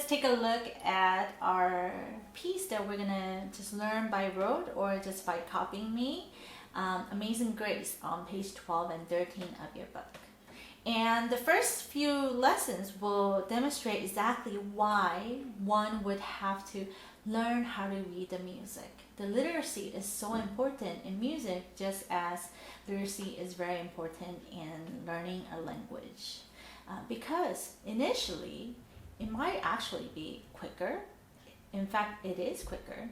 let's take a look at our piece that we're gonna just learn by rote or just by copying me. Amazing Grace on page 12 and 13 of your book. And the first few lessons will demonstrate exactly why one would have to learn how to read the music. The literacy is so important in music, just as literacy is very important in learning a language. Because initially, it might actually be quicker. In fact, it is quicker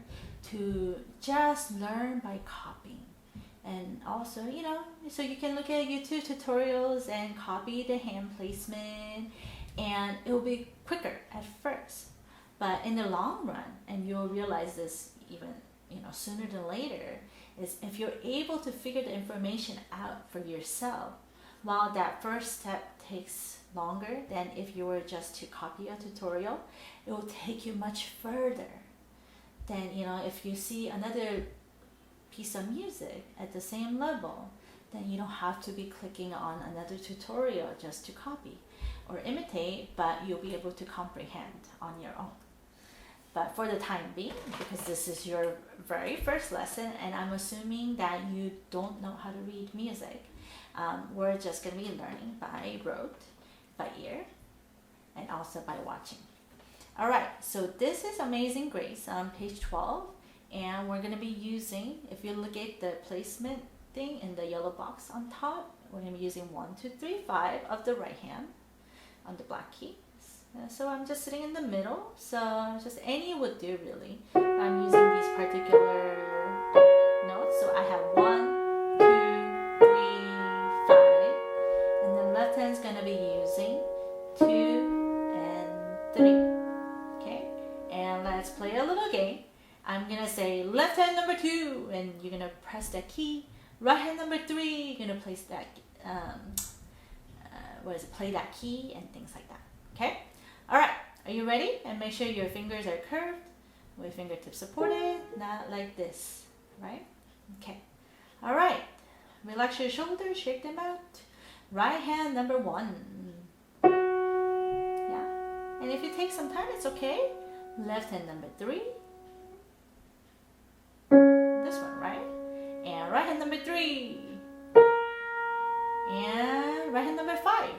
to just learn by copying. And also, so you can look at YouTube tutorials and copy the hand placement, and it will be quicker at first. But in the long run, and you'll realize this even sooner than later, is if you're able to figure the information out for yourself, while that first step takes longer than if you were just to copy a tutorial, it will take you much further than if you see another piece of music at the same level, then you don't have to be clicking on another tutorial just to copy or imitate, but you'll be able to comprehend on your own. But for the time being, because this is your very first lesson and I'm assuming that you don't know how to read music, we're just going to be learning by rote, by ear, and also by watching. Alright, so this is Amazing Grace on page 12. And we're going to be using, if you look at the placement thing in the yellow box on top, we're going to be using 1, 2, 3, 5 of the right hand on the black keys. So I'm just sitting in the middle, so just any would do really. I'm using these particular notes, so I have 1, 2, 3, 5, and the left hand is going to be using 2 and 3. Okay, and let's play a little game. I'm going to say left hand number 2, and you're going to press that key. Right hand number 3, you're going to place that, play that key and things like that. Okay? Alright, are you ready? And make sure your fingers are curved with fingertips supported, not like this, right? Okay. Alright, relax your shoulders, shake them out. Right hand number 1. Yeah. And if you take some time, it's okay. Left hand number 3. This one, right? And right hand number 3. And right hand number 5.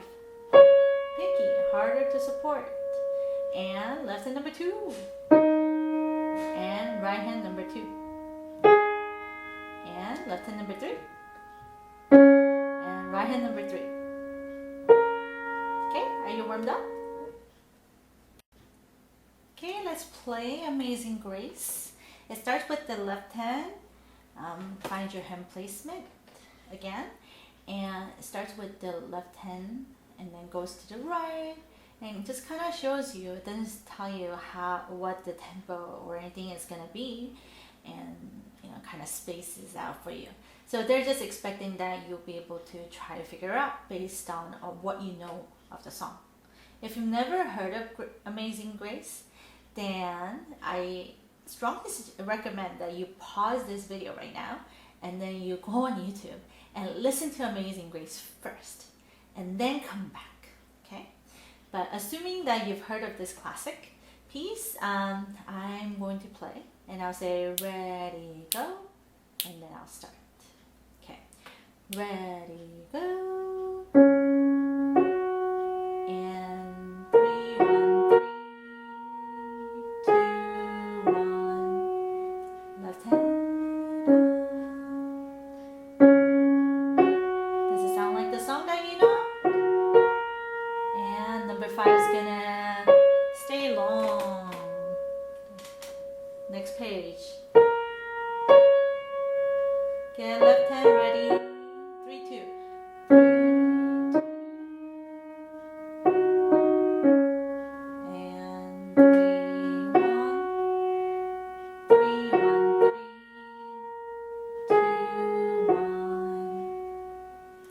Pinky, harder to support. And left hand number 2. And right hand number 2. And left hand number 3. And right hand number 3. Okay, are you warmed up? Okay, let's play Amazing Grace. It starts with the left hand. Find your hand placement again, and it starts with the left hand and then goes to the right, and it just kind of shows you. It doesn't tell you what the tempo or anything is gonna be, and kind of spaces out for you. So they're just expecting that you'll be able to try to figure out based on what you know of the song. If you've never heard of Amazing Grace, then I strongly recommend that you pause this video right now and then you go on YouTube and listen to Amazing Grace first and then come back, okay? But assuming that you've heard of this classic piece, I'm going to play and I'll say ready, go, and then I'll start. Okay, ready, go, and 3, 1, 3, 2, 1, left hand up. Does it sound like the song that you know? And number 5 is gonna stay long. Next page. Get left hand ready. 3, 2. 3, 2. And 3, 1. 3, 1, 3, 2, 1.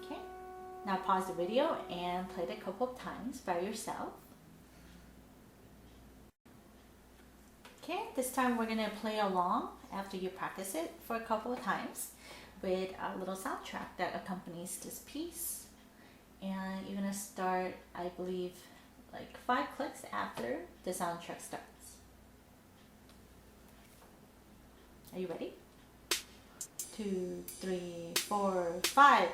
Okay. Now pause the video and play it a couple of times by yourself. Okay, this time we're going to play along after you practice it for a couple of times with a little soundtrack that accompanies this piece. And you're going to start, I believe, like 5 clicks after the soundtrack starts. Are you ready? 2, 3, 4, 5.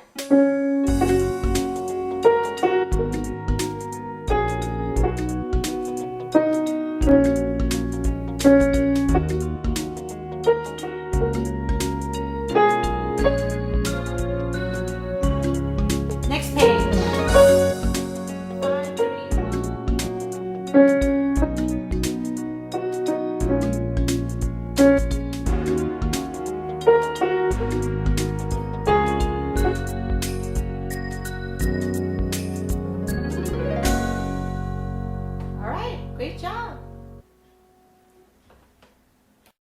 Next page. 5, 3, 1.